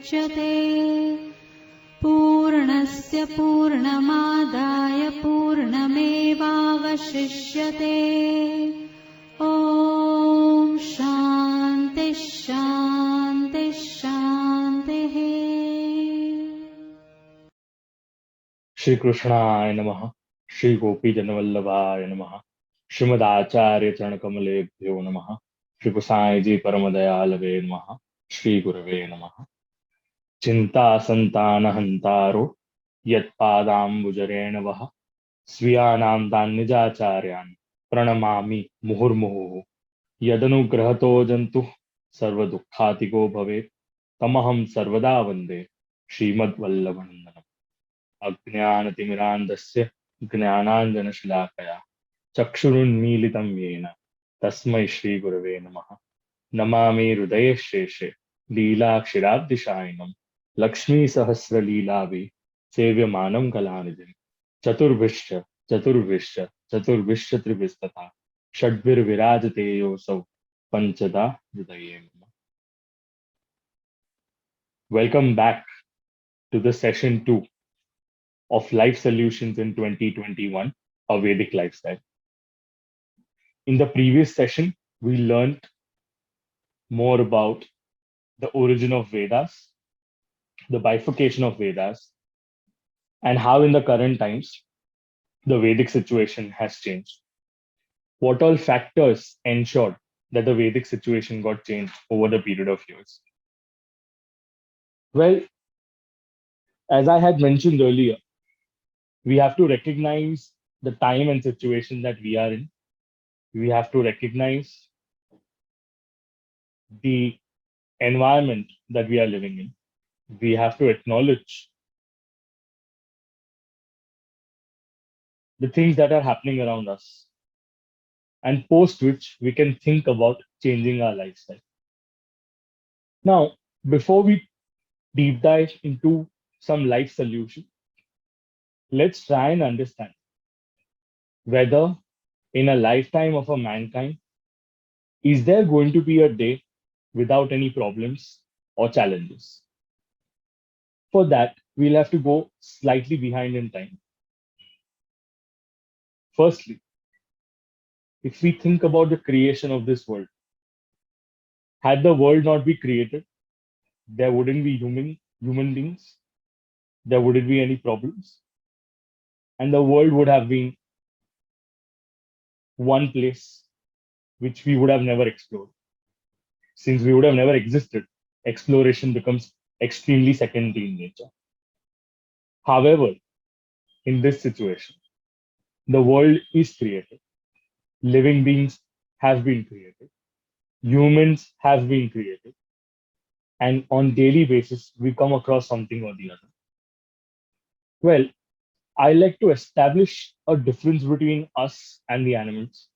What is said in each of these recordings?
मुच्यते पूर्णस्य पूर्णमादाय पूर्णमेवावशिष्यते ॐ शान्ति शान्ति शान्तिः। श्री कृष्णाय नमः। श्री गोपी जनवल्लभाय नमः। श्रीमदाचार्य चरण कमलेभ्यो नमः। श्री गोसाई जी परम दयालवे नमः। श्री गुरवे नमः। चिंता संतान हंतारो यत्पादाम्बुजरेण वः स्वीयानां तान्निजाचार्यान् प्रणमामि मुहुर्मुहुः। यदनुग्रहतो जन्तुः सर्वदुःखातिको भवेत् तमहं सर्वदा वन्दे श्रीमद्वल्लभनन्दनम्। अज्ञानतिमिरान्धस्य ज्ञानाञ्जनशलाकया चक्षुरुन्मीलितं येन तस्मै श्रीगुरवे नमः। नमामि हृदये शेषे लीलाक्षिराब्धिशायिनं लक्ष्मीसहस्रलीलाभि सेव्यमानं कलानिधिं चतुर्भिश्च चतुर्भिश्च चतुर्भिश्च त्रिभिस्तथा षड्भिर्विराजते योऽसौ पञ्चदा हृदये नमः। Welcome back to the session 2 of Life Solutions in 2021, a Vedic lifestyle. In the previous session, we learned more about the origin of Vedas, the bifurcation of Vedas, and how in the current times, the Vedic situation has changed. What all factors ensured that the Vedic situation got changed over the period of years? Well, as I had mentioned earlier, we have to recognize the time and situation that we are in. We have to recognize the environment that we are living in. We have to acknowledge the things that are happening around us, and post which we can think about changing our lifestyle. Now, before we deep dive into some life solution, let's try and understand whether in a lifetime of a mankind, is there going to be a day without any problems or challenges? For that, we'll have to go slightly behind in time. Firstly, if we think about the creation of this world, had the world not be created, there wouldn't be human beings, there wouldn't be any problems, and the world would have been one place which we would have never explored. Since we would have never existed, exploration becomes extremely secondary in nature. However, in this situation, the world is created, living beings have been created, humans have been created, and on daily basis we come across something or the other. Well, I like to establish a difference between us and the animals.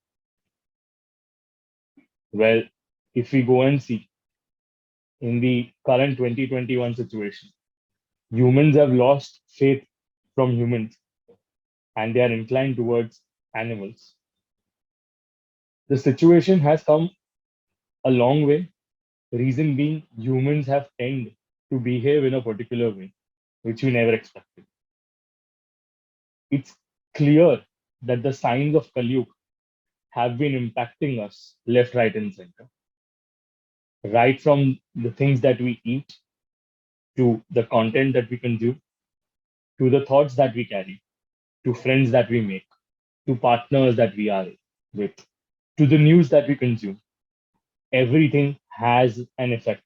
Well, if we go and see in the current 2021 situation, humans have lost faith from humans and they are inclined towards animals. The situation has come a long way. Reason being, humans have tended to behave in a particular way, which we never expected. It's clear that the signs of Kali Yuga have been impacting us left, right, and center. Right from the things that we eat, to the content that we consume, to the thoughts that we carry, to friends that we make, to partners that we are with, to the news that we consume. Everything has an effect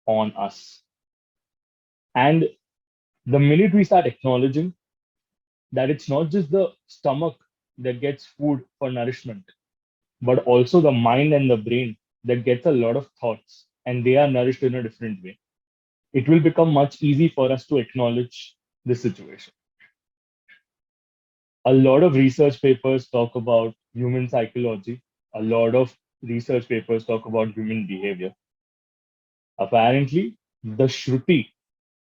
on us. And the minute we start acknowledging that it's not just the stomach that gets food for nourishment, but also the mind and the brain that gets a lot of thoughts and they are nourished in a different way, it will become much easy for us to acknowledge this situation. A lot of research papers talk about human psychology. A lot of research papers talk about human behavior. Apparently, the Shruti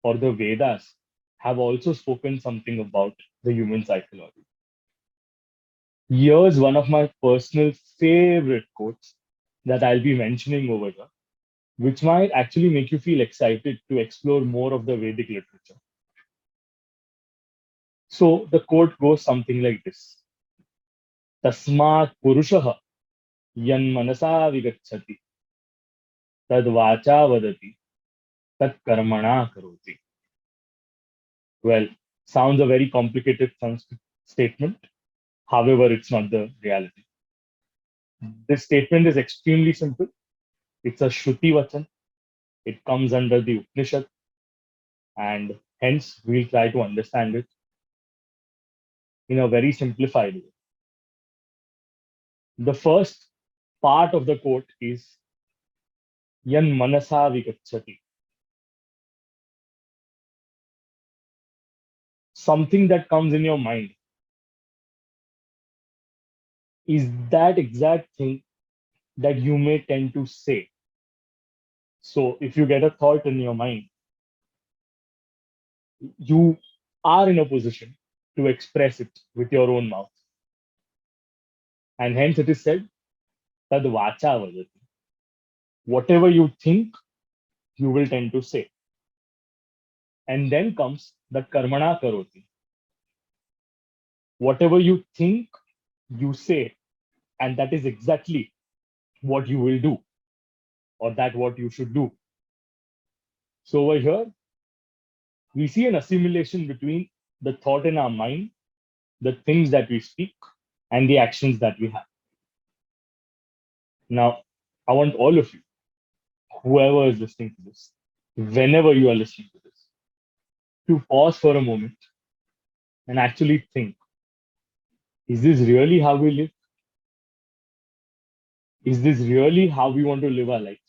or the Vedas have also spoken something about the human psychology. Here's one of my personal favorite quotes that I'll be mentioning over here. which might actually make you feel excited to explore more of the Vedic literature. So the quote goes something like this: Tasmat Purushaha Yan Manasa Vigachati Tad Vacha Vadati Tat Karmana Karoti. Well, sounds a very complicated Sanskrit statement. However, it's not the reality. This statement is extremely simple. It's a Shruti Vachan. It comes under the Upanishad, and hence we'll try to understand it in a very simplified way. The first part of the quote is Yan Manasa Vigachati. Something that comes in your mind is that exact thing that you may tend to say. So if you get a thought in your mind, you are in a position to express it with your own mouth. And hence it is said, Tad Vacha Vadati. Whatever you think, you will tend to say. And then comes the Karmana Karoti. Whatever you think, you say, and that is exactly what you will do, or that what you should do. So over here, we see an assimilation between the thought in our mind, the things that we speak, and the actions that we have. Now, I want all of you, whoever is listening to this, whenever you are listening to this, to pause for a moment and actually think, is this really how we live? Is this really how we want to live our lives?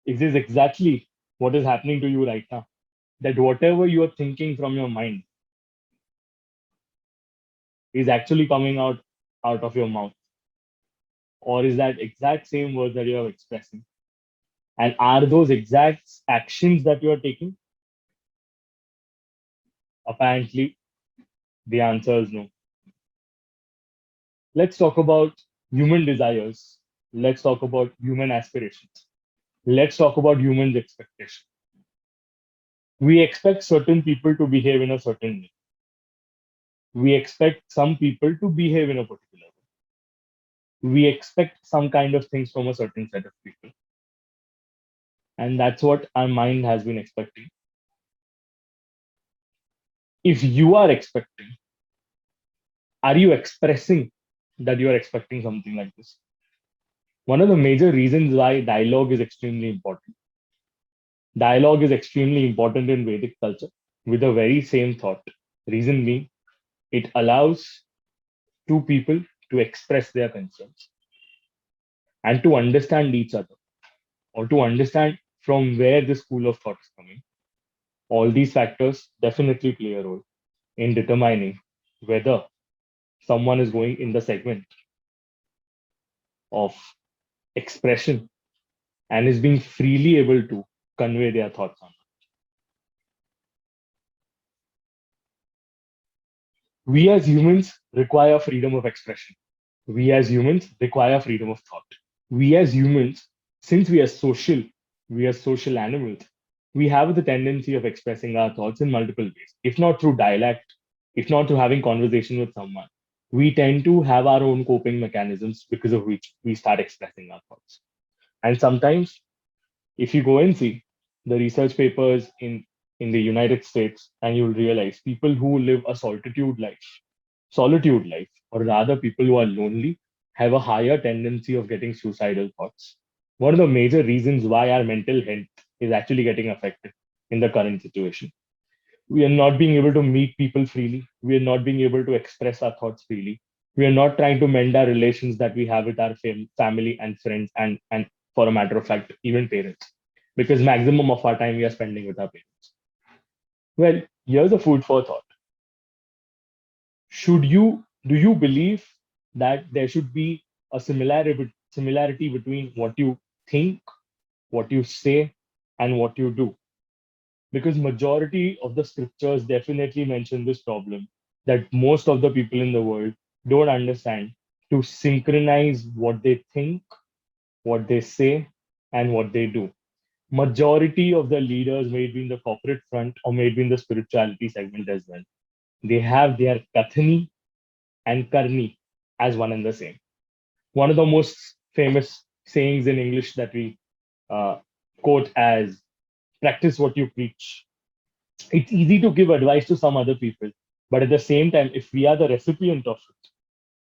Is this exactly what is happening to you right now? That whatever you are thinking from your mind is actually coming out of your mouth? Or is that exact same word that you are expressing? And are those exact actions that you are taking? Apparently, the answer is no. Let's talk about human desires. Let's talk about human aspirations. Let's talk about human expectations. We expect certain people to behave in a certain way. We expect some people to behave in a particular way. We expect some kind of things from a certain set of people. And that's what our mind has been expecting. If you are expecting, are you expressing that you are expecting something like this? One of the major reasons why dialogue is extremely important. Dialogue is extremely important in Vedic culture with the very same thought. Reason being, it allows two people to express their concerns and to understand each other, or to understand from where the school of thought is coming. All these factors definitely play a role in determining whether someone is going in the segment of expression and is being freely able to convey their thoughts on. We as humans require freedom of expression. We as humans require freedom of thought. We as humans, since we are social animals, we have the tendency of expressing our thoughts in multiple ways. If not through dialect, if not through having conversation with someone, we tend to have our own coping mechanisms because of which we start expressing our thoughts. And sometimes, if you go and see the research papers in the United States, and you'll realize people who live a solitude life, or rather people who are lonely, have a higher tendency of getting suicidal thoughts. One of the major reasons why our mental health is actually getting affected in the current situation. We are not being able to meet people freely. We are not being able to express our thoughts freely. We are not trying to mend our relations that we have with our family and friends, and for a matter of fact, even parents, because maximum of our time we are spending with our parents. Well, here's a food for thought. Do you believe that there should be a similarity between what you think, what you say, and what you do? Because majority of the scriptures definitely mention this problem, that most of the people in the world don't understand to synchronize what they think, what they say, and what they do. Majority of the leaders, maybe in the corporate front or maybe in the spirituality segment as well, they have their Kathani and Karni as one and the same. One of the most famous sayings in English that we uh, quote as practice what you preach. It's easy to give advice to some other people, but at the same time, if we are the recipient of it,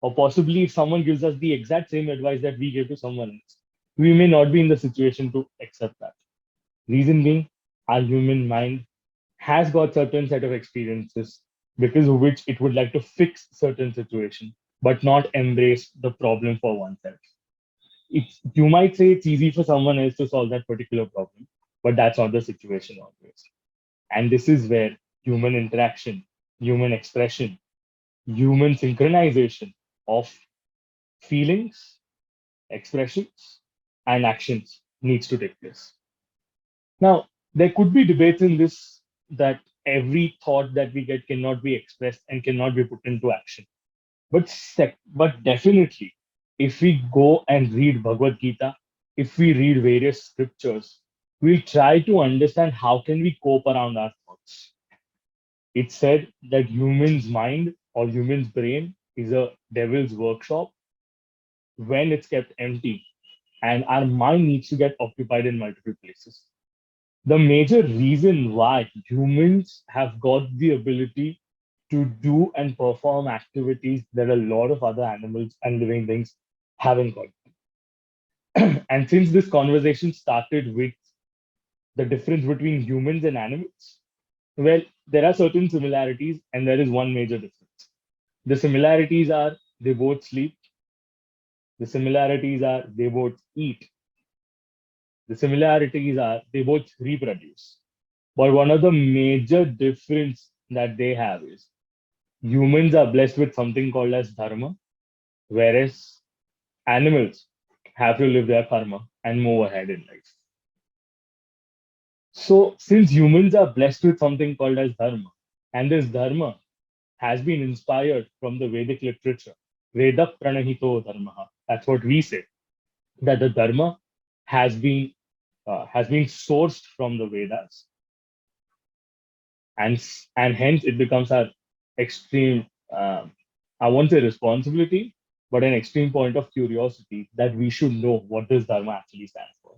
or possibly if someone gives us the exact same advice that we gave to someone else, we may not be in the situation to accept that. Reason being, our human mind has got certain set of experiences because of which it would like to fix certain situation, but not embrace the problem for oneself. You might say it's easy for someone else to solve that particular problem, but that's not the situation always. And this is where human interaction, human expression, human synchronization of feelings, expressions, and actions needs to take place. Now, there could be debates in this that every thought that we get cannot be expressed and cannot be put into action. But definitely, if we go and read Bhagavad Gita, if we read various scriptures, we'll try to understand how can we cope around our thoughts. It's said that human's mind or human's brain is a devil's workshop when it's kept empty, and our mind needs to get occupied in multiple places. The major reason why humans have got the ability to do and perform activities that a lot of other animals and living things haven't got. And since this conversation started with the difference between humans and animals, well, there are certain similarities and there is one major difference. The similarities are they both sleep, the similarities are they both eat, the similarities are they both reproduce. But one of the major difference that they have is humans are blessed with something called as dharma, whereas animals have to live their karma and move ahead in life. So, since humans are blessed with something called as dharma, and this dharma has been inspired from the Vedic literature, Veda pranahito dharma. That's what we say. That the dharma has been sourced from the Vedas, and hence it becomes our extreme. I won't say responsibility, but an extreme point of curiosity that we should know what this dharma actually stands for.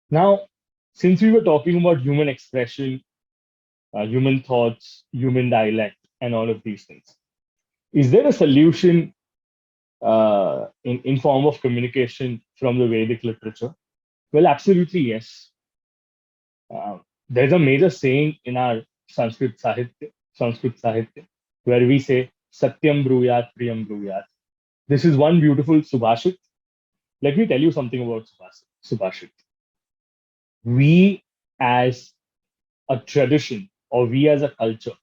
Now, since we were talking about human expression, human thoughts, human dialect, and all of these things, is there a solution in form of communication from the Vedic literature? Well, absolutely yes. Uh, there's a major saying in our Sanskrit Sahitya, where we say Satyam Bruyat Priyam Bruyat. This is one beautiful Subhashit. Let me tell you something about Subhashit. We as a tradition or we as a culture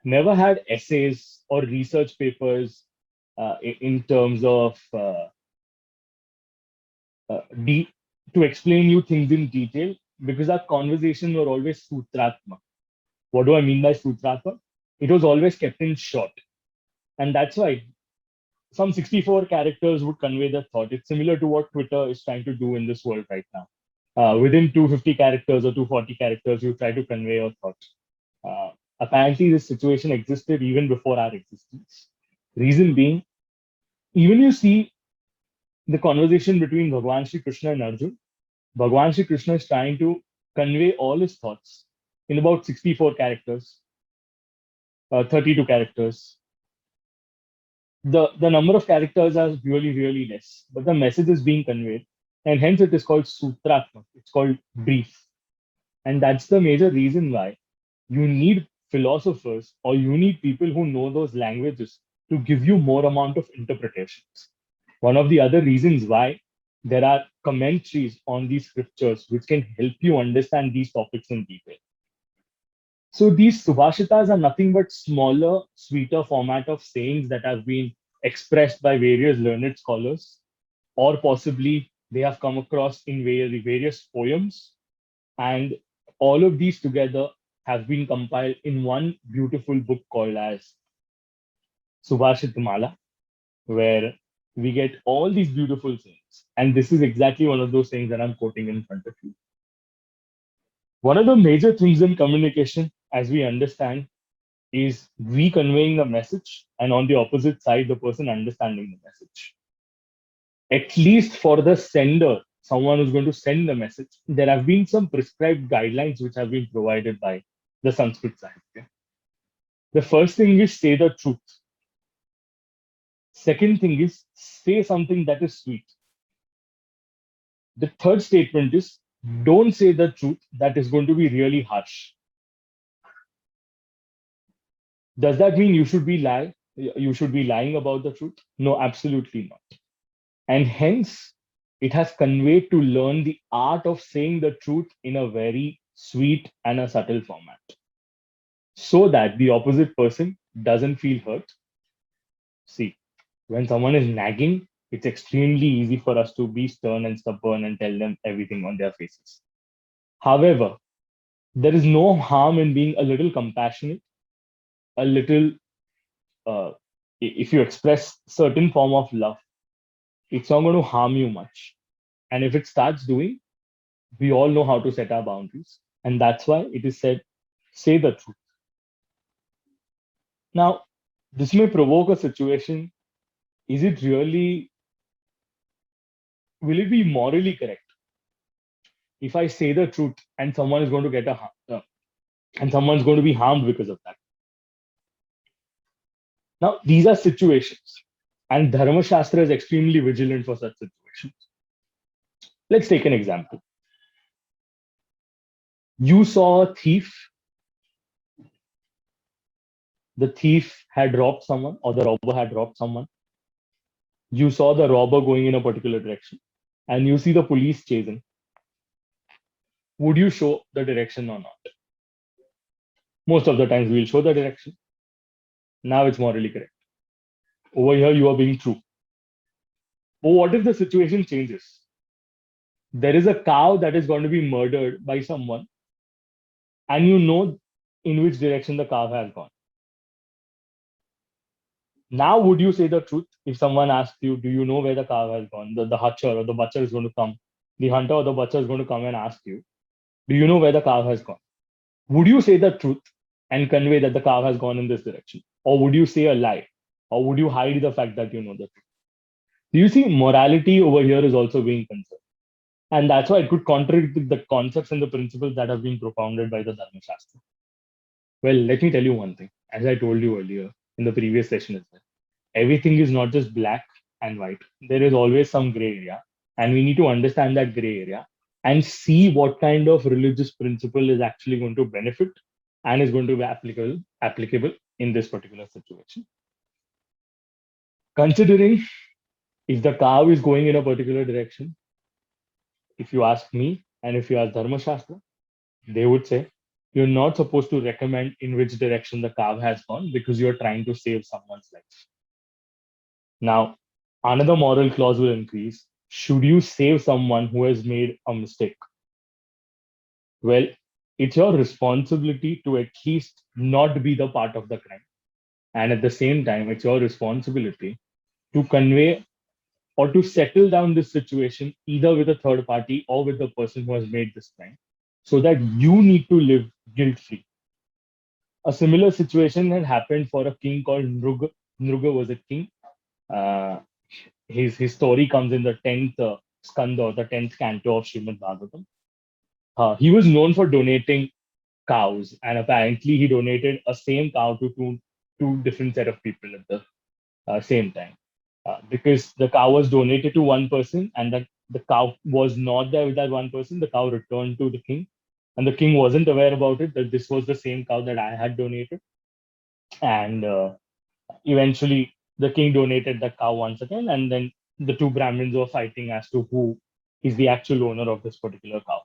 never had essays or research papers in terms of de- to explain you things in detail because our conversations were always sutratma. What do I mean by sutratma? It was always kept in short. And that's why some 64 characters would convey the thought. It's similar to what Twitter is trying to do in this world right now. Within 250 characters or 240 characters, you try to convey your thought. Apparently, this situation existed even before our existence. Reason being, even you see the conversation between Bhagwan Sri Krishna and Arjun, Bhagwan Sri Krishna is trying to convey all his thoughts in about 64 characters, 32 characters. The number of characters are really less, but the message is being conveyed, and hence it is called sutratma. It's called brief, and that's the major reason why you need philosophers or you need people who know those languages to give you more amount of interpretations. One of the other reasons why there are commentaries on these scriptures which can help you understand these topics in detail. So these subhashitas are nothing but smaller, sweeter format of sayings that have been expressed by various learned scholars, or possibly they have come across in various poems, and all of these together have been compiled in one beautiful book called as Subhashit Mala, where we get all these beautiful sayings. And this is exactly one of those sayings that I'm quoting in front of you. One of the major things in communication, as we understand, is we conveying a message, and on the opposite side, the person understanding the message. At least for the sender, someone who's going to send the message, there have been some prescribed guidelines which have been provided by the Sanskrit Sahitya. The first thing is say the truth. Second thing is say something that is sweet. The third statement is don't say the truth that is going to be really harsh. Does that mean you should be lie? You should be lying about the truth? No, absolutely not. And hence, it has conveyed to learn the art of saying the truth in a very sweet and a subtle format, so that the opposite person doesn't feel hurt. See, when someone is nagging, it's extremely easy for us to be stern and stubborn and tell them everything on their faces. However, there is no harm in being a little compassionate, a little, if you express certain form of love, it's not going to harm you much. And if it starts doing, we all know how to set our boundaries. And that's why it is said, say the truth. Now, this may provoke a situation. Is it really, will it be morally correct if I say the truth and someone is going to get and someone's going to be harmed because of that? Now, these are situations, and Dharma Shastra is extremely vigilant for such situations. Let's take an example. You saw a thief. The thief had robbed someone, or the robber had robbed someone. You saw the robber going in a particular direction, and you see the police chasing. Would you show the direction or not? Most of the times, we'll show the direction. Now it's morally correct. Over here, you are being true. But what if the situation changes? There is a cow that is going to be murdered by someone, and you know in which direction the cow has gone. Now, would you say the truth if someone asks you, do you know where the cow has gone? The hutcher or the butcher is going to come. The hunter or the butcher is going to come and ask you, do you know where the cow has gone? Would you say the truth and convey that the cow has gone in this direction? Or would you say a lie? Or would you hide the fact that you know the truth? Do you see morality over here is also being concerned? And that's why it could contradict the concepts and the principles that have been propounded by the Dharma Shastra. Well, let me tell you one thing. As I told you earlier in the previous session as well, everything is not just black and white. There is always some gray area. And we need to understand that gray area and see what kind of religious principle is actually going to benefit and is going to be applicable in this particular situation. Considering if the cow is going in a particular direction, if you ask me and if you ask Dharma Shastra, they would say you're not supposed to recommend in which direction the cow has gone because you're trying to save someone's life. Now, another moral clause will increase. Should you save someone who has made a mistake? Well, it's your responsibility to at least not be the part of the crime. And at the same time, it's your responsibility to convey or to settle down this situation either with a third party or with the person who has made this crime so that you need to live guilt free. A similar situation had happened for a king called Nruga. Nruga was a king. His story comes in the 10th skanda or the 10th canto of Srimad Bhagavatam. He was known for donating cows, and apparently he donated a same cow to two different set of people at the same time. Because the cow was donated to one person, and the cow was not there with that one person. The cow returned to the king, and the king wasn't aware about it that this was the same cow that I had donated. And eventually, the king donated the cow once again, and then the two Brahmins were fighting as to who is the actual owner of this particular cow.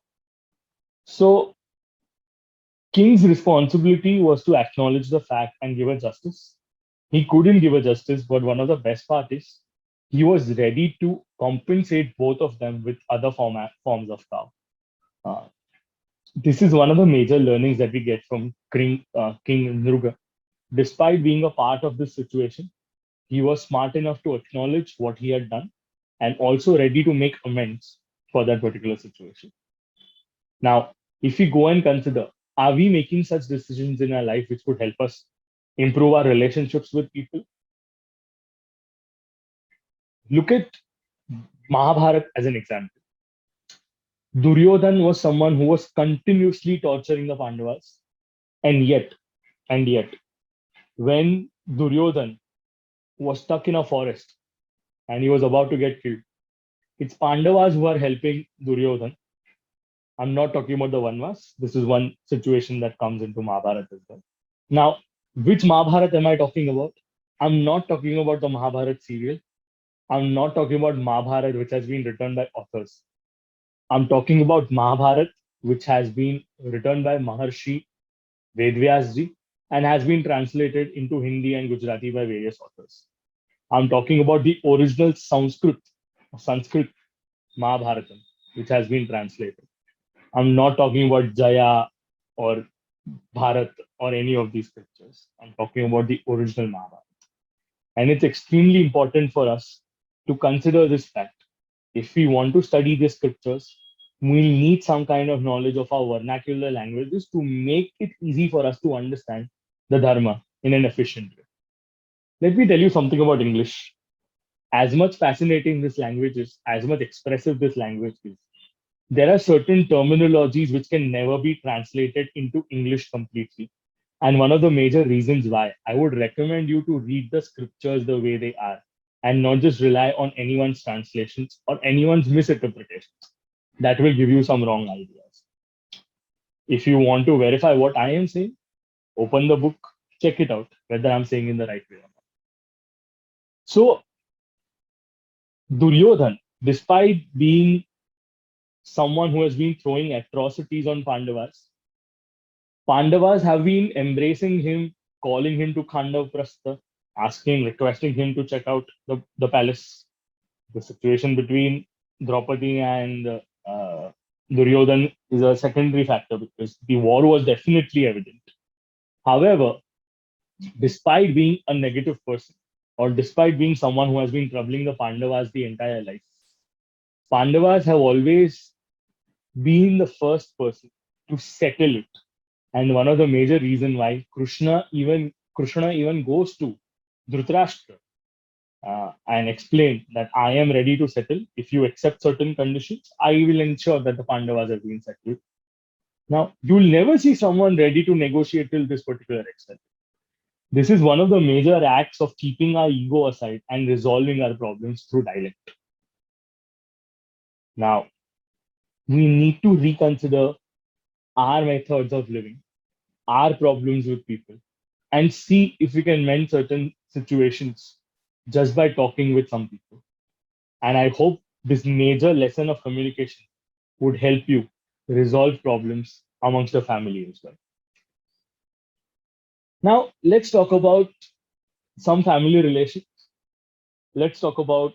So, king's responsibility was to acknowledge the fact and give a justice. He couldn't give a justice, but one of the best part is he was ready to compensate both of them with other forms of cow. This is one of the major learnings that we get from King Nruga. Despite being a part of this situation, he was smart enough to acknowledge what he had done and also ready to make amends for that particular situation. Now, if we go and consider, are we making such decisions in our life which would help us improve our relationships with people? Look at Mahabharat as an example. Duryodhan was someone who was continuously torturing the Pandavas, and yet, when Duryodhan was stuck in a forest and he was about to get killed, it's Pandavas who are helping Duryodhan. I'm not talking about the Vanvas. This is one situation that comes into Mahabharata as well. Now, which Mahabharata am I talking about? I'm not talking about the Mahabharata serial. I'm not talking about Mahabharata, which has been written by authors. I'm talking about Mahabharata, which has been written by Maharshi Vedvyas ji and has been translated into Hindi and Gujarati by various authors. I'm talking about the original Sanskrit Mahabharatam, which has been translated. I'm not talking about Jaya or Bharat or any of these scriptures. I'm talking about the original Mahabharata. And it's extremely important for us to consider this fact. If we want to study these scriptures, we need some kind of knowledge of our vernacular languages to make it easy for us to understand the Dharma in an efficient way. Let me tell you something about English. As much fascinating this language is, as much expressive this language is, there are certain terminologies which can never be translated into English completely. And one of the major reasons why I would recommend you to read the scriptures the way they are and not just rely on anyone's translations or anyone's misinterpretations. That will give you some wrong ideas. If you want to verify what I am saying, open the book, check it out, whether I'm saying in the right way or not. So, Duryodhan, despite being someone who has been throwing atrocities on Pandavas have been embracing him, calling him to Khandav Prastha, requesting him to check out the palace. The situation between Draupadi and Duryodhan is a secondary factor because the war was definitely evident. However, despite being a negative person, or despite being someone who has been troubling the Pandavas the entire life, Pandavas have always been the first person to settle it. And one of the major reasons why Krishna even goes to Dhritarashtra and explain that I am ready to settle. If you accept certain conditions, I will ensure that the Pandavas are being settled. Now, you'll never see someone ready to negotiate till this particular extent. This is one of the major acts of keeping our ego aside and resolving our problems through dialect. Now, we need to reconsider our methods of living, our problems with people, and see if we can mend certain situations just by talking with some people. And I hope this major lesson of communication would help you resolve problems amongst the family as well. Now, let's talk about some family relations. Let's talk about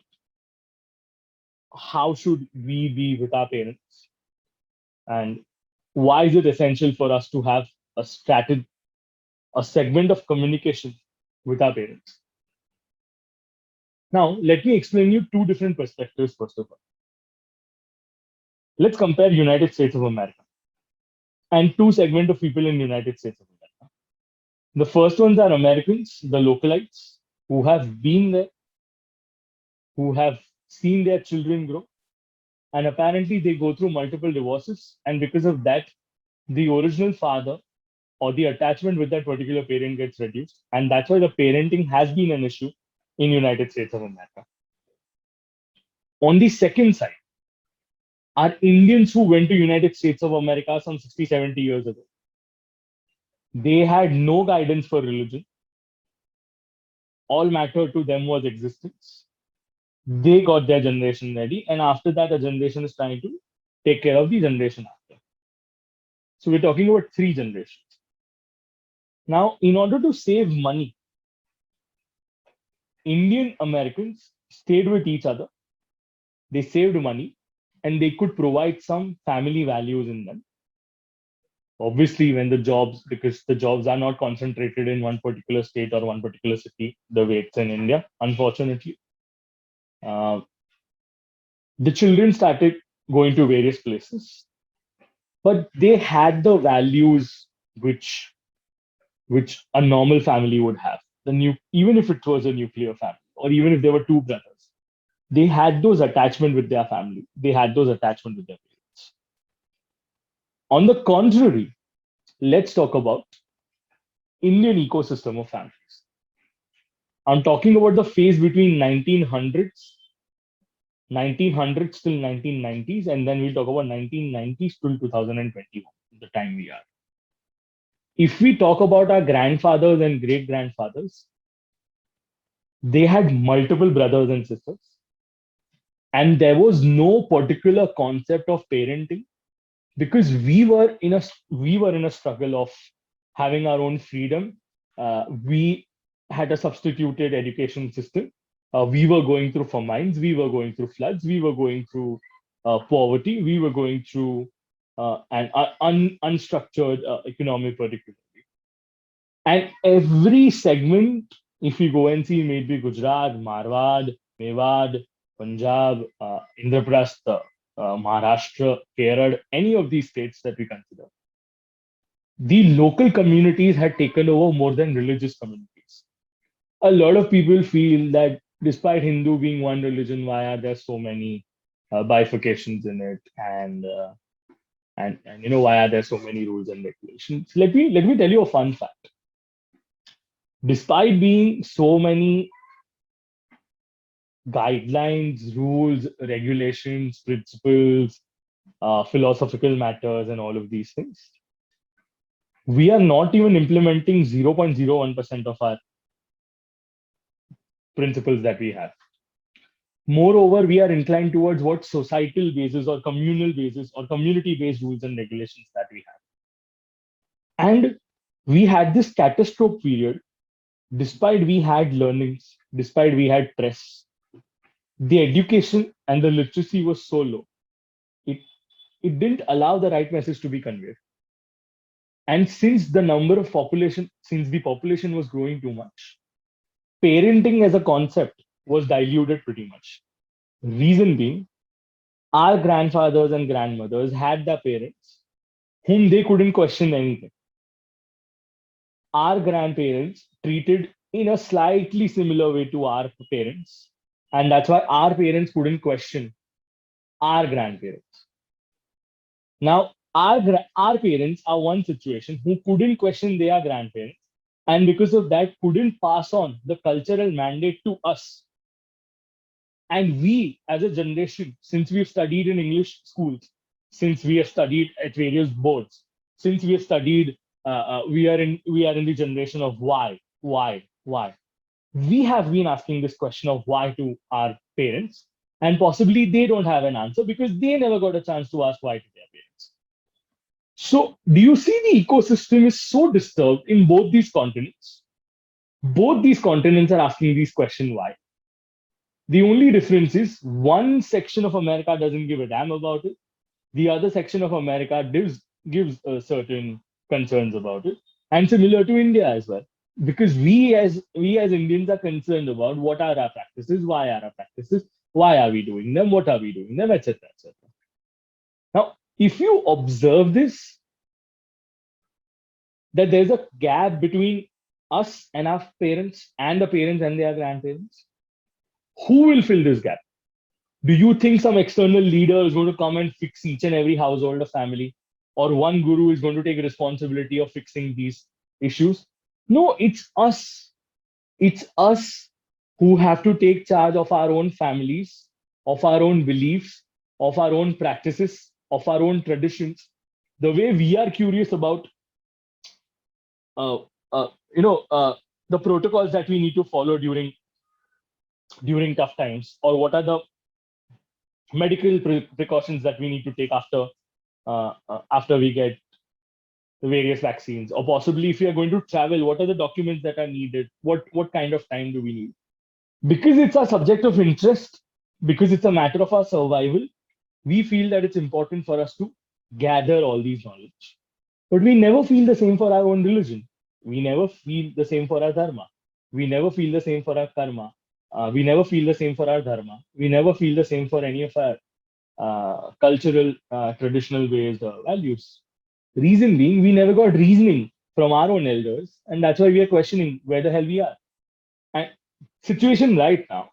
how should we be with our parents and why is it essential for us to have a strategy, a segment of communication with our parents. Now, let me explain you two different perspectives first of all. Let's compare United States of America and two segments of people in United States of America. The first ones are Americans, the localites, who have been there, who have seen their children grow, and apparently they go through multiple divorces, and because of that, the original father or the attachment with that particular parent gets reduced, and that's why the parenting has been an issue in United States of America. On the second side, are Indians who went to United States of America some 60, 70 years ago. They had no guidance for religion. All mattered to them was existence. They got their generation ready, and after that, a generation is trying to take care of the generation after. So we're talking about three generations. Now, in order to save money, Indian Americans stayed with each other. They saved money, and they could provide some family values in them. Obviously, when because the jobs are not concentrated in one particular state or one particular city, the way it's in India, unfortunately, uh, the children started going to various places, but they had the values which a normal family would have. Even if it was a nuclear family, or even if there were two brothers, they had those attachment with their family. They had those attachment with their parents. On the contrary, let's talk about Indian ecosystem of families. I'm talking about the phase between 1900s till 1990s, and then we'll talk about 1990s till 2021, the time we are. If we talk about our grandfathers and great grandfathers, they had multiple brothers and sisters, and there was no particular concept of parenting because we were in a struggle of having our own freedom. We had a substituted education system. We were going through famines, we were going through floods, we were going through poverty, we were going through an unstructured economy, particularly. And every segment, if you go and see maybe Gujarat, Marwad, Mewad, Punjab, Indraprastha, Maharashtra, Kerala, any of these states that we consider, the local communities had taken over more than religious communities. A lot of people feel that despite Hindu being one religion, why are there so many bifurcations in it, and why are there so many rules and regulations? Let me tell you a fun fact. Despite being so many guidelines, rules, regulations, principles, philosophical matters, and all of these things, we are not even implementing 0.01% of our principles that we have. Moreover, we are inclined towards what societal basis or communal basis or community based rules and regulations that we have. And we had this catastrophe period, despite we had learnings, despite we had press, the education and the literacy was so low. It, it didn't allow the right message to be conveyed. And since the population was growing too much, parenting as a concept was diluted pretty much. Reason being, our grandfathers and grandmothers had their parents whom they couldn't question anything. Our grandparents treated in a slightly similar way to our parents, and that's why our parents couldn't question our grandparents. Now, our parents are one situation who couldn't question their grandparents, and because of that, couldn't pass on the cultural mandate to us. And we, as a generation, since we've studied in English schools, since we have studied at various boards, since we have studied, we are in the generation of why. We have been asking this question of why to our parents, and possibly they don't have an answer because they never got a chance to ask why to their parents. So, do you see the ecosystem is so disturbed in both these continents? Both these continents are asking these questions why. The only difference is one section of America doesn't give a damn about it. The other section of America gives certain concerns about it, and similar to India as well. Because we as Indians are concerned about what are our practices, why are we doing them, what are we doing them, etc., etc. Now, if you observe this, that there's a gap between us and our parents and the parents and their grandparents, who will fill this gap? Do you think some external leader is going to come and fix each and every household or family? Or one guru is going to take responsibility of fixing these issues? No, it's us. It's us who have to take charge of our own families, of our own beliefs, of our own practices, of our own traditions. The way we are curious about, uh, uh, you know, uh, the protocols that we need to follow during tough times, or what are the medical precautions that we need to take after we get the various vaccines, or possibly if we are going to travel, what are the documents that are needed, what kind of time do we need? Because it's a subject of interest, because it's a matter of our survival, we feel that it's important for us to gather all these knowledge. But we never feel the same for our own religion. We never feel the same for our dharma. We never feel the same for our karma. We never feel the same for our dharma. We never feel the same for any of our cultural, traditional based values. Reason being, we never got reasoning from our own elders, and that's why we are questioning where the hell we are. And situation right now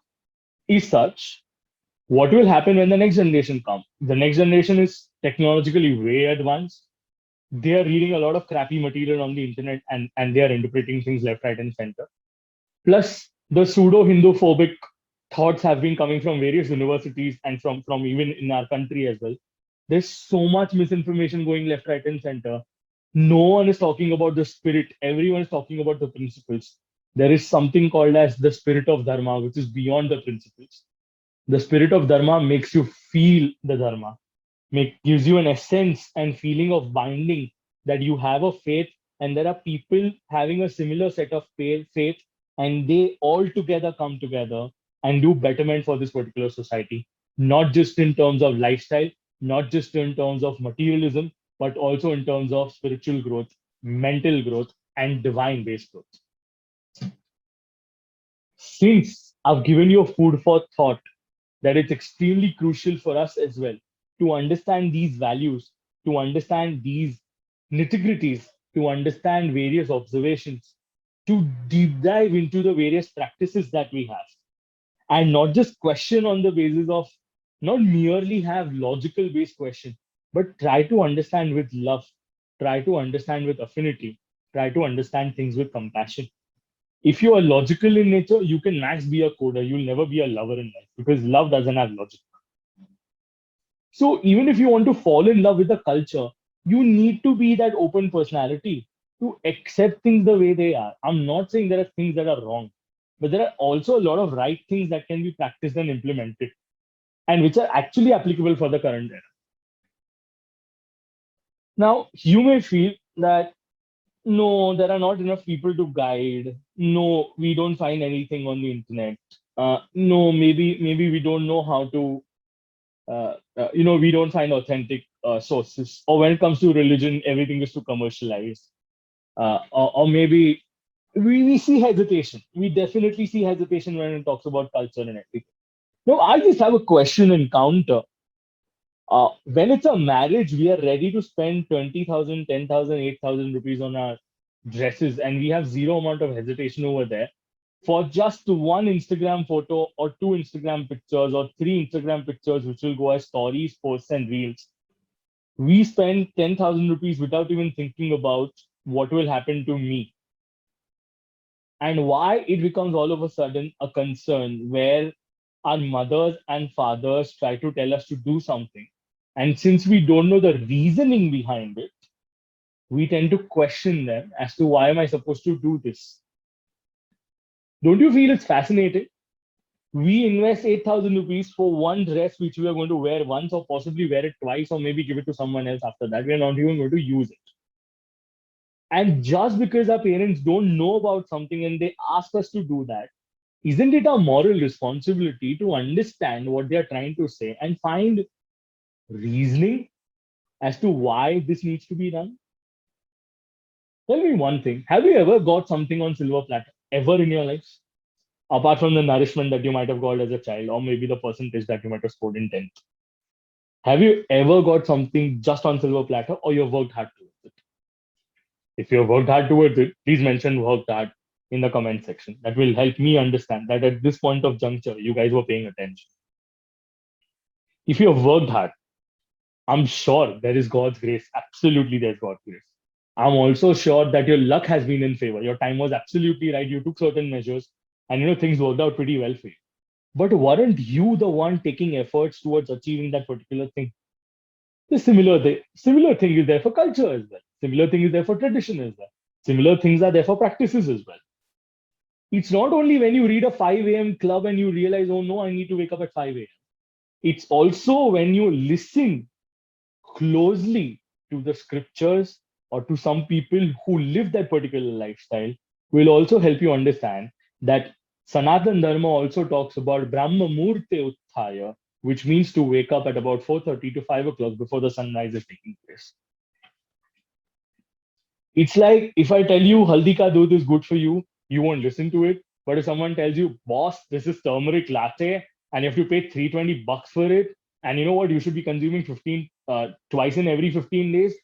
is such. What will happen when the next generation come? The next generation is technologically way advanced. They are reading a lot of crappy material on the internet, and they are interpreting things left, right, and center. Plus, the pseudo Hindu phobic thoughts have been coming from various universities and from even in our country as well. There's so much misinformation going left, right, and center. No one is talking about the spirit. Everyone is talking about the principles. There is something called as the spirit of dharma, which is beyond the principles. The spirit of dharma makes you feel the dharma, gives you an essence and feeling of binding, that you have a faith and there are people having a similar set of faith, and they all together come together and do betterment for this particular society, not just in terms of lifestyle, not just in terms of materialism, but also in terms of spiritual growth, mental growth, and divine based growth. Since I've given you food for thought, that it's extremely crucial for us as well to understand these values, to understand these nitty-gritties, to understand various observations, to deep dive into the various practices that we have, and not just question on the basis of, not merely have logical based question, but try to understand with love, try to understand with affinity, try to understand things with compassion. If you are logical in nature, you can max be a coder. You'll never be a lover in life because love doesn't have logic. So even if you want to fall in love with the culture, you need to be that open personality to accept things the way they are. I'm not saying there are things that are wrong, but there are also a lot of right things that can be practiced and implemented, and which are actually applicable for the current era. Now, you may feel that no, there are not enough people to guide. No, we don't find anything on the internet. No, maybe we don't know how to. We don't find authentic sources. Or when it comes to religion, everything is too commercialized. Or maybe we see hesitation. We definitely see hesitation when it talks about culture and everything. No, I just have a question and counter. When it's a marriage, we are ready to spend 20,000, 10,000, 8,000 rupees on our dresses, and we have zero amount of hesitation over there for just one Instagram photo or two Instagram pictures or three Instagram pictures, which will go as stories, posts, and reels. We spend 10,000 rupees without even thinking about what will happen to me. And why it becomes all of a sudden a concern where our mothers and fathers try to tell us to do something. And since we don't know the reasoning behind it, we tend to question them as to why am I supposed to do this? Don't you feel it's fascinating? We invest 8,000 rupees for one dress which we are going to wear once or possibly wear it twice or maybe give it to someone else after that. We are not even going to use it. And just because our parents don't know about something and they ask us to do that, isn't it our moral responsibility to understand what they are trying to say and find reasoning as to why this needs to be done? Tell me one thing. Have you ever got something on silver platter ever in your life? Apart from the nourishment that you might have got as a child, or maybe the percentage that you might have scored in 10th. Have you ever got something just on silver platter, or you've worked hard towards it? If you've worked hard towards it, please mention worked hard in the comment section. That will help me understand that at this point of juncture, you guys were paying attention. If you have worked hard, I'm sure there is God's grace. Absolutely, there's God's grace. I'm also sure that your luck has been in favor. Your time was absolutely right. You took certain measures, and things worked out pretty well for you. But weren't you the one taking efforts towards achieving that particular thing? The similar thing is there for culture as well. Similar thing is there for tradition as well. Similar things are there for practices as well. It's not only when you read a 5 a.m. club and you realize, oh no, I need to wake up at 5 a.m. It's also when you listen closely to the scriptures or to some people who live that particular lifestyle, will also help you understand that Sanatan Dharma also talks about Brahma Murte Utthaya, which means to wake up at about 4:30 to 5 o'clock before the sunrise is taking place. It's like if I tell you haldi ka doodh is good for you, you won't listen to it. But if someone tells you, boss, this is turmeric latte, and you have to pay $320 for it, and you know what, you should be consuming 15 twice in every 15 days,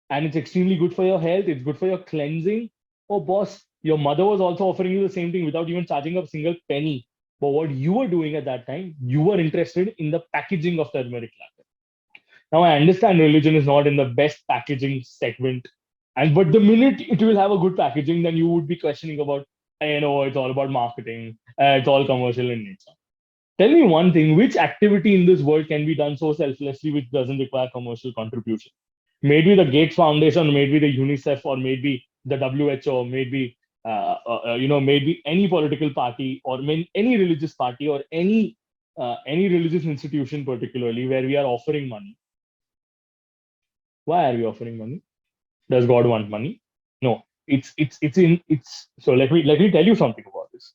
and it's extremely good for your health, it's good for your cleansing. Oh, boss, your mother was also offering you the same thing without even charging a single penny. But what you were doing at that time, you were interested in the packaging of turmeric latte. Now I understand religion is not in the best packaging segment, and but the minute it will have a good packaging, then you would be questioning about, you know, it's all about marketing, it's all commercial in nature. Tell me one thing: which activity in this world can be done so selflessly, which doesn't require commercial contribution? Maybe the Gates Foundation, maybe the UNICEF, or maybe the WHO, maybe maybe any political party, or any religious party, or any religious institution, particularly where we are offering money. Why are we offering money? Does God want money? No. It's so let me tell you something about this.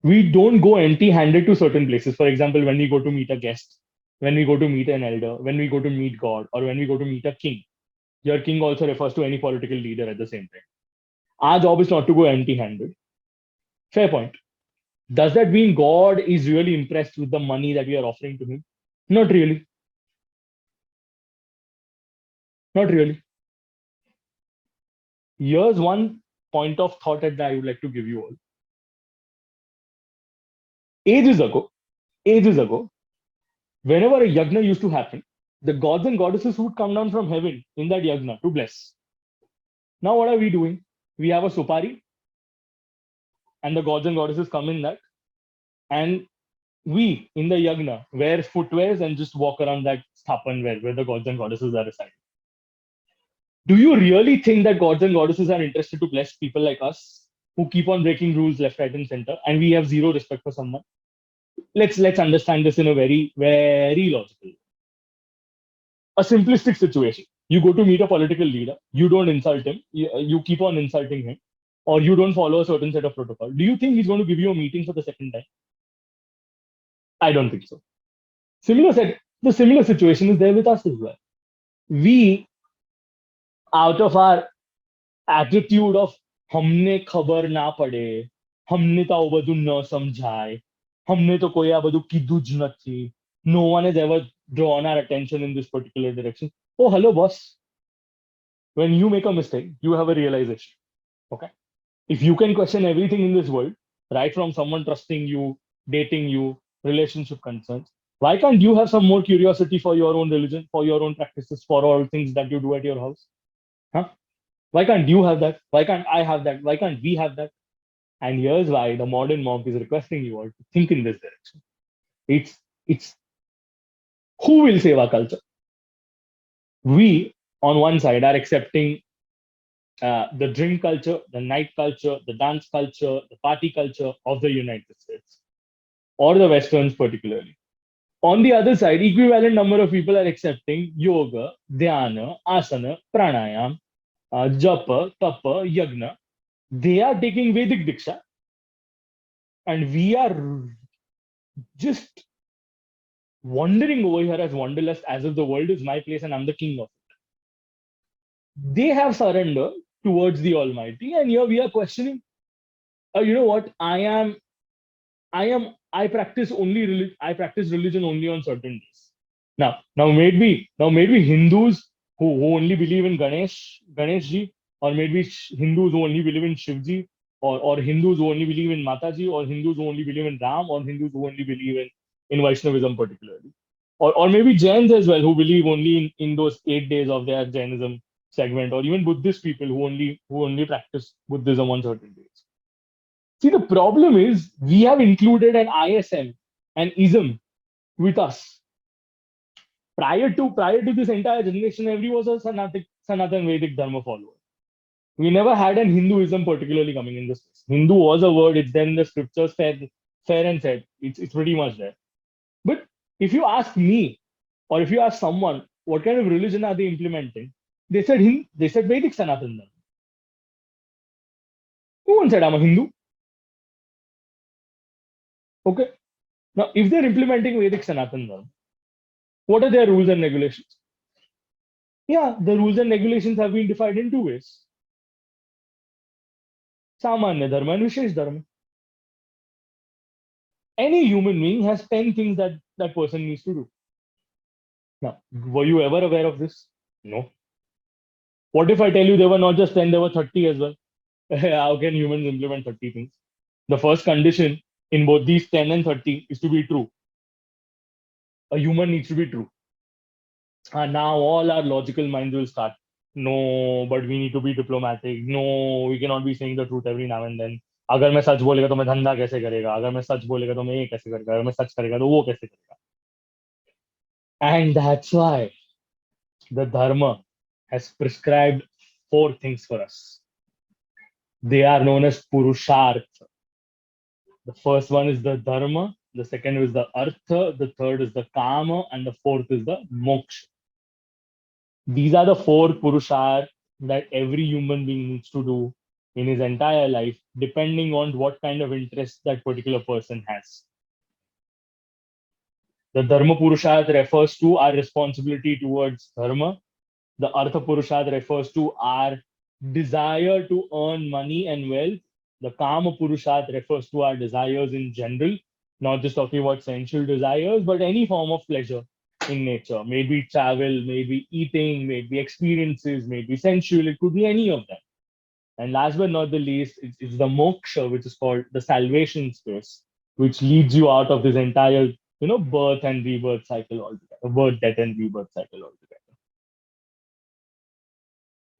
We don't go empty-handed to certain places. For example, when we go to meet a guest, when we go to meet an elder, when we go to meet God, or when we go to meet a king. Your king also refers to any political leader at the same time. Our job is not to go empty-handed. Fair point. Does that mean God is really impressed with the money that we are offering to him? Not really. Not really. Here's one point of thought that I would like to give you all. Ages ago, ages ago, whenever a yagna used to happen, the gods and goddesses would come down from heaven in that yagna to bless. Now, what are we doing? We have a supari, and the gods and goddesses come in that, and we in the yagna wear footwears and just walk around that sthapan where the gods and goddesses are residing. Do you really think that gods and goddesses are interested to bless people like us who keep on breaking rules left, right, and center, and we have zero respect for someone? Let's understand this in a very, very logical way. A simplistic situation. You go to meet a political leader, you don't insult him, you keep on insulting him, or you don't follow a certain set of protocol. Do you think he's going to give you a meeting for the second time? I don't think so. The similar situation is there with us as well. We, out of our attitude of हमने खबर ना पड़े, हमने तो આ બધું ન સમજાય, हमने तो કોઈ આ બધું કીધું જ નથી. No one has ever drawn our attention in this particular direction. Oh, hello, boss. When you make a mistake, you have a realization. Okay. If you can question everything in this world, right from someone trusting you, dating you, relationship concerns, why can't you have some more curiosity for your own religion, for your own practices, for all things that you do at your house? Huh? Why can't you have that? Why can't I have that? Why can't we have that? And here's why the modern monk is requesting you all to think in this direction. It's who will save our culture? We, on one side, are accepting the drink culture, the night culture, the dance culture, the party culture of the United States, or the Westerns particularly. On the other side, equivalent number of people are accepting yoga, dhyana, asana, pranayam, japa, tapa, yagna. They are taking Vedic Diksha, and we are just wandering over here as wanderlust as if the world is my place and I'm the king of it. They have surrendered towards the Almighty, and here we are questioning. You know what? I practice I practice religion only on certain days. Now maybe Hindus who only believe in Ganeshji, or maybe Hindus who only believe in Shivji, or Hindus who only believe in Mataji, or Hindus who only believe in Ram, or Hindus who only believe in Vaishnavism particularly. Or maybe Jains as well, who believe only in those 8 days of their Jainism segment, or even Buddhist people who only practice Buddhism on certain days. See, the problem is we have included an ISM, an ism with us. Prior to this entire generation, everyone was a Sanatan Vedic Dharma follower. We never had an Hinduism particularly coming in this space. Hindu was a word, it's then in the scriptures, fair and said. It's pretty much there. But if you ask me, or if you ask someone, what kind of religion are they implementing? They said Vedic Sanatan Dharma. Who once said I'm a Hindu? Okay. Now, if they're implementing Vedic Sanatan Dharma, what are their rules and regulations? Yeah, the rules and regulations have been defined in two ways: Samanya Dharma and Vishesh Dharma. Any human being has 10 things that that person needs to do. Now, were you ever aware of this? No. What if I tell you there were not just 10, there were 30 as well? How can humans implement 30 things? The first condition in both these 10 and 30 is to be true. A human needs to be true. And now all our logical minds will start. No, but we need to be diplomatic. No, we cannot be saying the truth every now and then. अगर मैं सच बोलेगा तो मैं धंधा कैसे करेगा, अगर मैं सच बोलेगा तो मैं ये कैसे करेगा, अगर मैं सच करेगा तो वो कैसे करेगा. And that's why the dharma has prescribed four things for us. They are known as purushartha. The first one is the dharma, the second is the artha, the third is the kama, and the fourth is the moksha. These are the four purusharths that every human being needs to do in his entire life, depending on what kind of interest that particular person has. The dharma purusharth refers to our responsibility towards dharma. The artha purusharth refers to our desire to earn money and wealth. The kama purusharth refers to our desires in general, not just talking about sensual desires, but any form of pleasure in nature. Maybe travel, maybe eating, maybe experiences, maybe sensual. It could be any of them. And last but not the least, it's the moksha, which is called the salvation space, which leads you out of this entire, birth and rebirth cycle altogether, birth, death, and rebirth cycle altogether.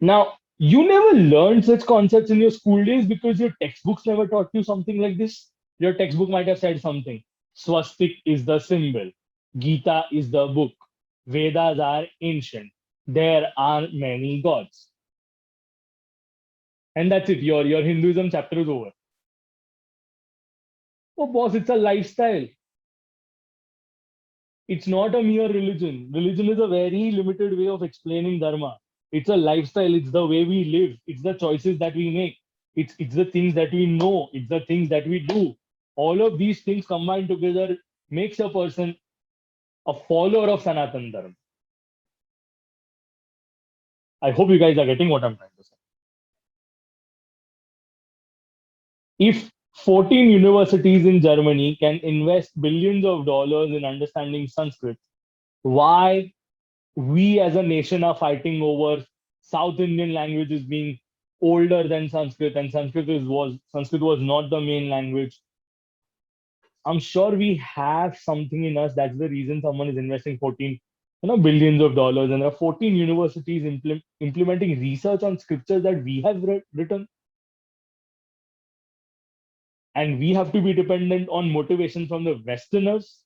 Now, you never learned such concepts in your school days because your textbooks never taught you something like this. Your textbook might have said something. Swastik is the symbol. Gita is the book. Vedas are ancient. There are many gods. And that's it. Your Hinduism chapter is over. Oh, boss, it's a lifestyle. It's not a mere religion. Religion is a very limited way of explaining dharma. It's a lifestyle. It's the way we live. It's the choices that we make. It's the things that we know. It's the things that we do. All of these things combined together makes a person a follower of Sanatan Dharma. I hope you guys are getting what I'm trying to say. If 14 universities in Germany can invest billions of dollars in understanding Sanskrit, why we as a nation are fighting over South Indian languages being older than Sanskrit, and Sanskrit was not the main language? I'm sure we have something in us. That's the reason someone is investing 14 billions of dollars, and there are 14 universities implementing research on scriptures that we have written. And we have to be dependent on motivation from the Westerners.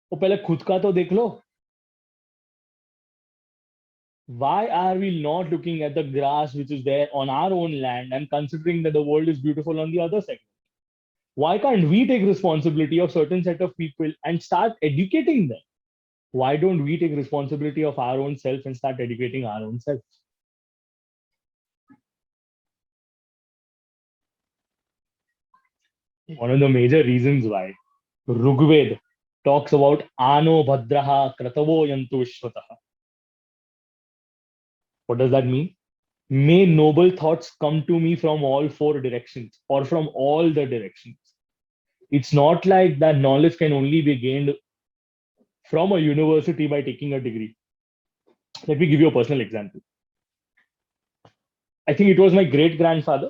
तो पहले खुद का तो देख लो. Why are we not looking at the grass which is there on our own land and considering that the world is beautiful on the other side? Why can't we take responsibility of certain set of people and start educating them? Why don't we take responsibility of our own self and start educating our own self? One of the major reasons why Rigveda talks about Ano Bhadraha Kratavo Yantu Vishwataha. What does that mean? May noble thoughts come to me from all four directions or from all the directions. It's not like that knowledge can only be gained from a university by taking a degree. Let me give you a personal example. I think it was my great grandfather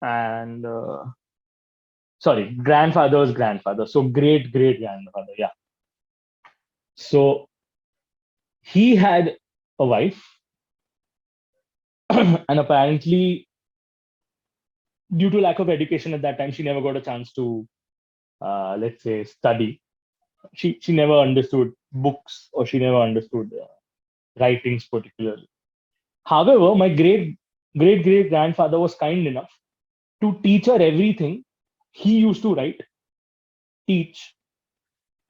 and grandfather's grandfather. So great grandfather. Yeah. So he had a wife, and apparently, due to lack of education at that time, she never got a chance to, let's say, study. She never understood books, or she never understood writings particularly. However, my great grandfather was kind enough to teach her everything he used to write, teach.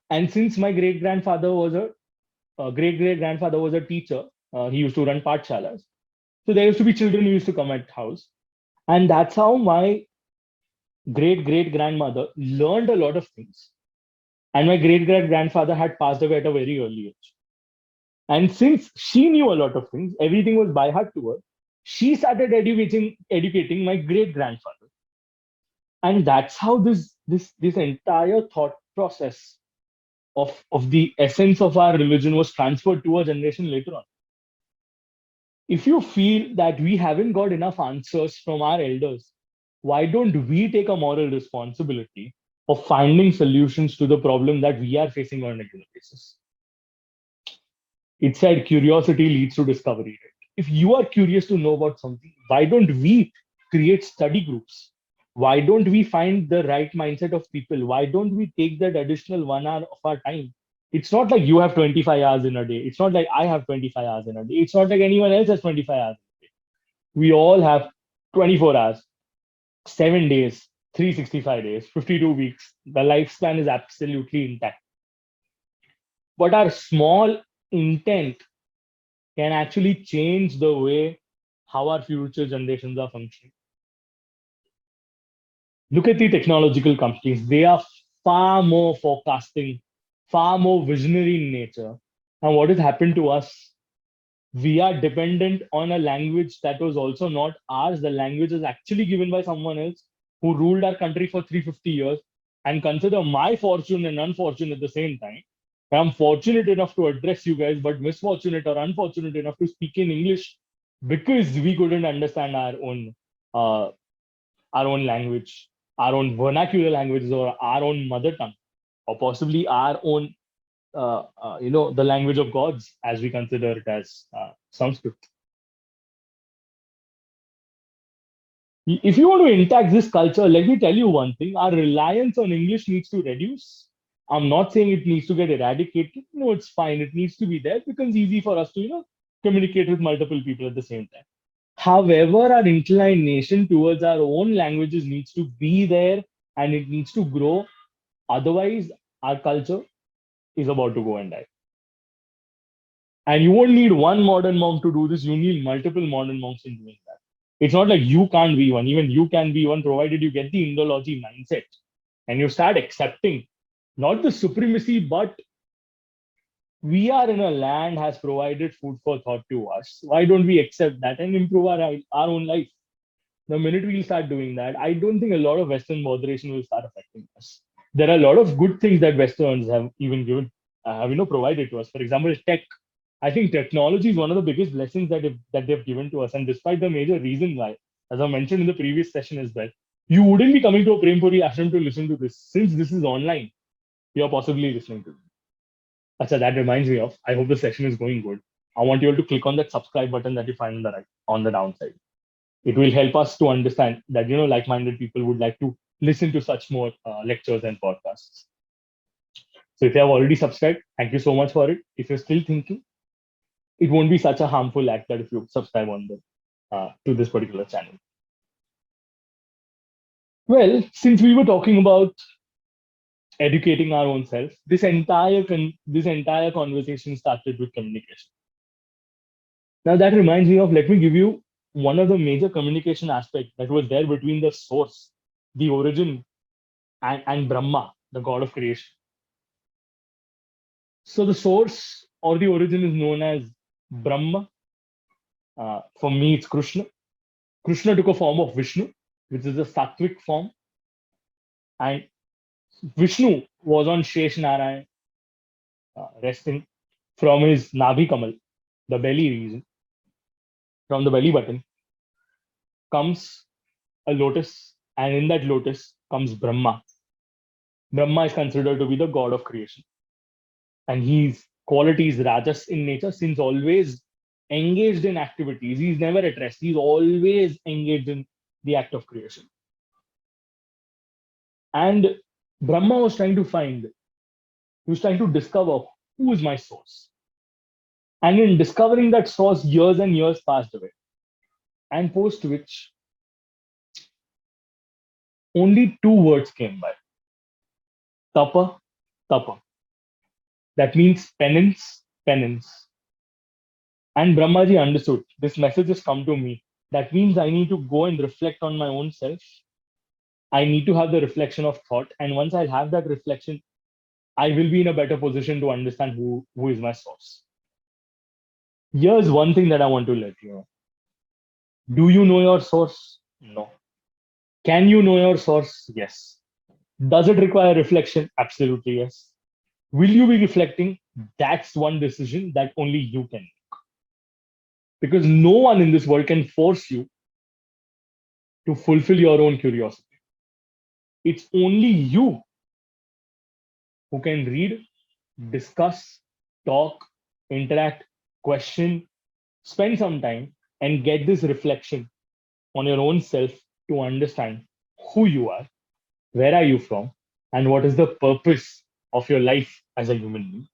And since my great grandfather was a teacher, he used to run pathshalas. So there used to be children who used to come at house, and that's how my great grandmother learned a lot of things. And my great grandfather had passed away at a very early age. And since she knew a lot of things, everything was by heart to her. She started educating my great grandfather, and that's how this entire thought process of the essence of our religion was transferred to a generation later on. If you feel that we haven't got enough answers from our elders, why don't we take a moral responsibility of finding solutions to the problem that we are facing on a regular basis? It said curiosity leads to discovery. Right? If you are curious to know about something, why don't we create study groups? Why don't we find the right mindset of people? Why don't we take that additional 1 hour of our time? It's not like you have 25 hours in a day. It's not like I have 25 hours in a day. It's not like anyone else has 25 hours. We all have 24 hours, 7 days, 365 days, 52 weeks. The lifespan is absolutely intact. But our small intent can actually change the way how our future generations are functioning. Look at the technological companies. They are far more forecasting, far more visionary in nature. And what has happened to us? We are dependent on a language that was also not ours. The language is actually given by someone else who ruled our country for 350 years. And consider my fortune and unfortune at the same time. I'm fortunate enough to address you guys, but misfortunate or unfortunate enough to speak in English because we couldn't understand uh, our own language, our own vernacular languages, or our own mother tongue, or possibly our own, the language of gods, as we consider it as Sanskrit. If you want to intact this culture, let me tell you one thing: our reliance on English needs to reduce. I'm not saying it needs to get eradicated. No, it's fine. It needs to be there. It becomes easy for us to, communicate with multiple people at the same time. However, our inclination towards our own languages needs to be there and it needs to grow. Otherwise, our culture is about to go and die. And you won't need one modern monk to do this. You need multiple modern monks in doing that. It's not like you can't be one. Even you can be one, provided you get the Indology mindset and you start accepting not the supremacy, but we are in a land has provided food for thought to us. Why don't we accept that and improve our own life? The minute we start doing that, I don't think a lot of Western moderation will start affecting us. There are a lot of good things that Westerns have even given, provided to us. For example, tech. I think technology is one of the biggest blessings that they've given to us. And despite the major reason why, as I mentioned in the previous session as well, you wouldn't be coming to a Prempuri ashram to listen to this. Since this is online, you're possibly listening to it. Acha, that reminds me of, I hope the session is going good. I want you all to click on that subscribe button that you find on the right, on the downside. It will help us to understand that, like-minded people would like to listen to such more lectures and podcasts. So if you have already subscribed, thank you so much for it. If you're still thinking, it won't be such a harmful act that if you subscribe on to this particular channel. Well, since we were talking about educating our own self, this entire conversation started with communication. Now that reminds me of, let me give you one of the major communication aspects that was there between the source, the origin, and Brahma, the god of creation. So the source or the origin is known as Brahma. For me, it's Krishna. Krishna took a form of Vishnu, which is a sattvic form. And Vishnu was on Shesh Narayan, resting from his Nabhi Kamal, the belly region. From the belly button comes a lotus, and in that lotus comes Brahma. Brahma is considered to be the god of creation. And his quality is Rajas in nature, since always engaged in activities. He's never at rest. He's always engaged in the act of creation. And Brahma was trying to discover who is my source. And in discovering that source, years and years passed away. And post which, only two words came by: tapa, tapa. That means penance, penance. And Brahmaji understood this message has come to me. That means I need to go and reflect on my own self. I need to have the reflection of thought. And once I have that reflection, I will be in a better position to understand who is my source. Here's one thing that I want to let you know. Do you know your source? No. Can you know your source? Yes. Does it require reflection? Absolutely yes. Will you be reflecting? That's one decision that only you can make. Because no one in this world can force you to fulfill your own curiosity. It's only you who can read, discuss, talk, interact, question, spend some time, and get this reflection on your own self to understand who you are, where are you from, and what is the purpose of your life as a human being.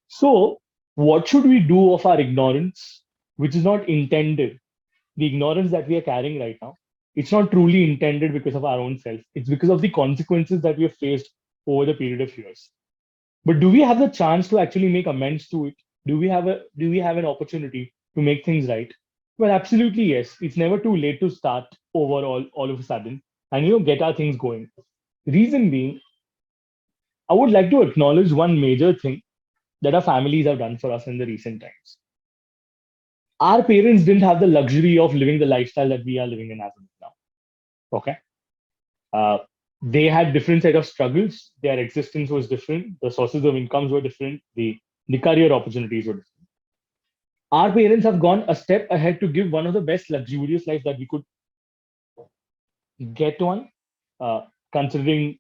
So, what should we do of our ignorance, which is not intended? The ignorance that we are carrying right now, it's not truly intended because of our own self. It's because of the consequences that we have faced over the period of years. But do we have the chance to actually make amends to it? Do we have an opportunity to make things right? Well, absolutely yes. It's never too late to start over all of a sudden and get our things going. Reason being, I would like to acknowledge one major thing that our families have done for us in the recent times. Our parents didn't have the luxury of living the lifestyle that we are living in as of now. Okay. Uh, they had different set of struggles. Their existence was different. The sources of incomes were different. The career opportunities were different. Our parents have gone a step ahead to give one of the best luxurious life that we could get one, uh, considering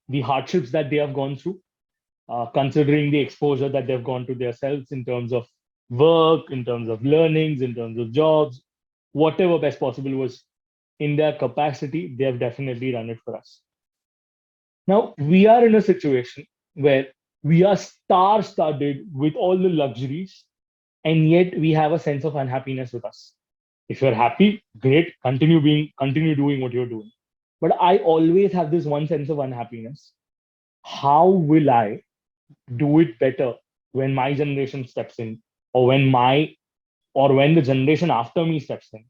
the hardships that they have gone through, considering the exposure that they've gone to themselves in terms of work, in terms of learnings, in terms of jobs, whatever best possible was in their capacity, they have definitely done it for us. Now, we are in a situation where we are star studded with all the luxuries, and yet we have a sense of unhappiness with us. If you're happy, great, continue doing what you're doing. But I always have this one sense of unhappiness. How will I do it better when my generation steps in, or when the generation after me steps in?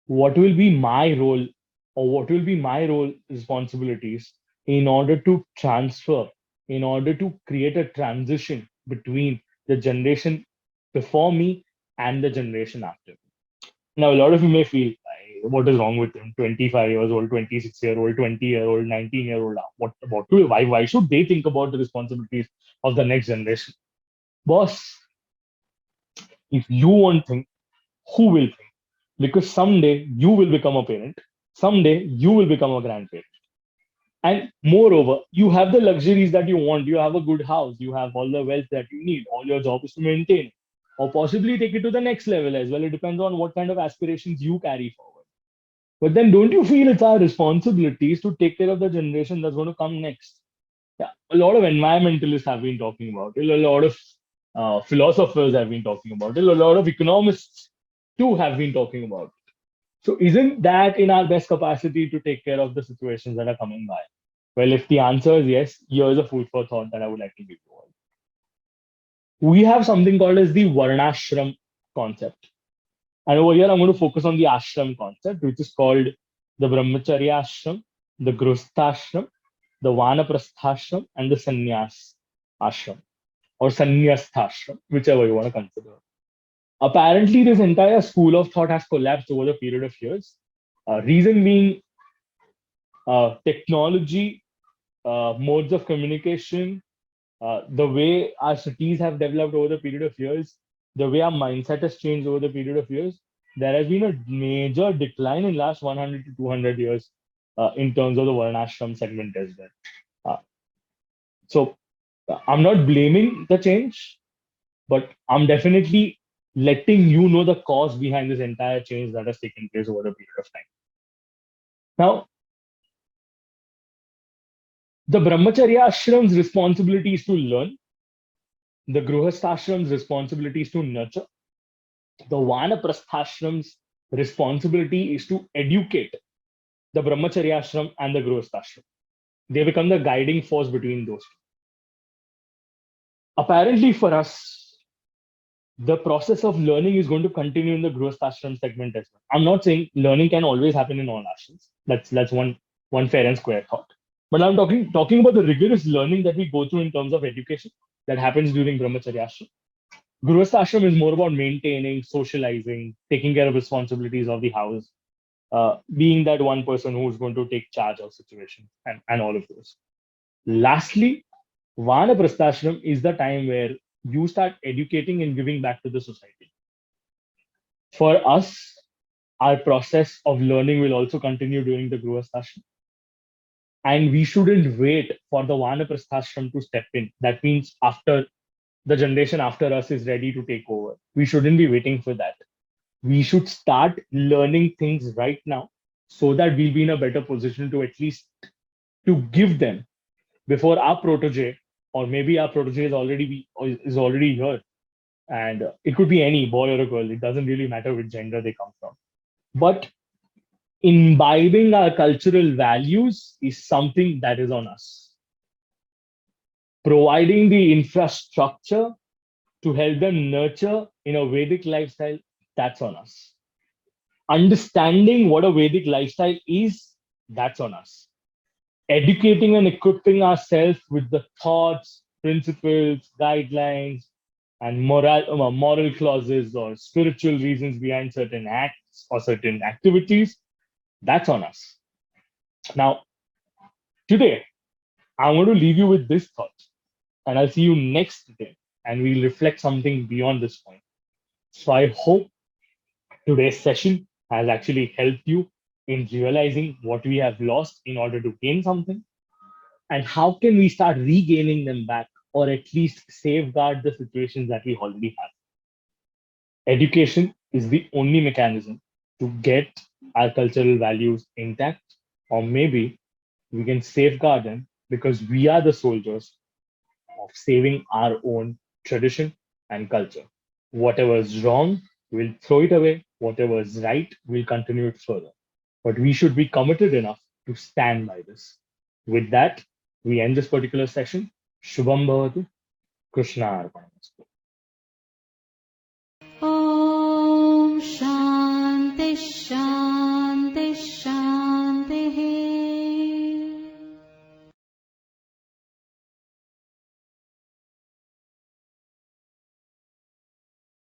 What will be my role, or what will be my role responsibilities in order to transfer, in order to create a transition between the generation before me and the generation after me? Now, a lot of you may feel, what is wrong with him? 25 years old, 26-year-old, 20-year-old, 19-year-old. Why should they think about the responsibilities of the next generation? Boss, if you won't think, who will think? Because someday you will become a parent, someday you will become a grandparent. And moreover, you have the luxuries that you want. You have a good house, you have all the wealth that you need. All your job is to maintain or possibly take it to the next level as well. It depends on what kind of aspirations you carry forward. But then don't you feel it's our responsibilities to take care of the generation that's going to come next? Yeah, a lot of environmentalists have been talking about it. A lot of philosophers have been talking about it. A lot of economists too have been talking about it. So isn't that in our best capacity to take care of the situations that are coming by? Well, if the answer is yes, here's a food for thought that I would like to give you all. We have something called as the Varnashram concept. And over here, I'm going to focus on the ashram concept, which is called the Brahmacharya ashram, the Grusthashram, the Vanaprasthashram, and the Sannyas ashram or Sannyasthashram, whichever you want to consider. Apparently, this entire school of thought has collapsed over the period of years. Reason being technology, modes of communication, the way our cities have developed over the period of years, the way our mindset has changed over the period of years. There has been a major decline in last 100 to 200 years in terms of the Varnashram segment as well. So I'm not blaming the change, but I'm definitely letting you know the cause behind this entire change that has taken place over a period of time. Now, the Brahmacharya ashram's responsibility is to learn, the Gruhasthashram's responsibility is to nurture, the Vanaprasthashram's responsibility is to educate the Brahmacharya ashram and the Gruhasthashram. They become the guiding force between those two. Apparently, for us, the process of learning is going to continue in the Grihasthashram segment as well. I'm not saying learning can always happen in all ashrams. That's one fair and square thought. But I'm talking about the rigorous learning that we go through in terms of education that happens during Brahmacharya ashram. Grihastha ashram is more about maintaining, socializing, taking care of responsibilities of the house, being that one person who's going to take charge of situation and all of those. Lastly, Vanaprasthashram is the time where you start educating and giving back to the society. For us, our process of learning will also continue during the Grihasthashram. And we shouldn't wait for the Vanaprasthashram to step in. That means after the generation after us is ready to take over. We shouldn't be waiting for that. We should start learning things right now so that we'll be in a better position to at least to give them before our protege, or maybe our protege is already here, and it could be any boy or a girl. It doesn't really matter which gender they come from. But imbibing our cultural values is something that is on us. Providing the infrastructure to help them nurture in a Vedic lifestyle, that's on us. Understanding what a Vedic lifestyle is, that's on us. Educating and equipping ourselves with the thoughts, principles, guidelines, and moral clauses or spiritual reasons behind certain acts or certain activities, that's on us. Now, today, I'm going to leave you with this thought, and I'll see you next day, and we'll reflect something beyond this point. So I hope today's session has actually helped you in realizing what we have lost in order to gain something, and how can we start regaining them back, or at least safeguard the situations that we already have. Education is the only mechanism to get our cultural values intact, or maybe we can safeguard them because we are the soldiers of saving our own tradition and culture. Whatever is wrong, we'll throw it away. Whatever is right, we'll continue it further. But we should be committed enough to stand by this. With that, we end this particular session. Shubham Bhavatu, Krishna Arpanamastu. Om Shanti Shanti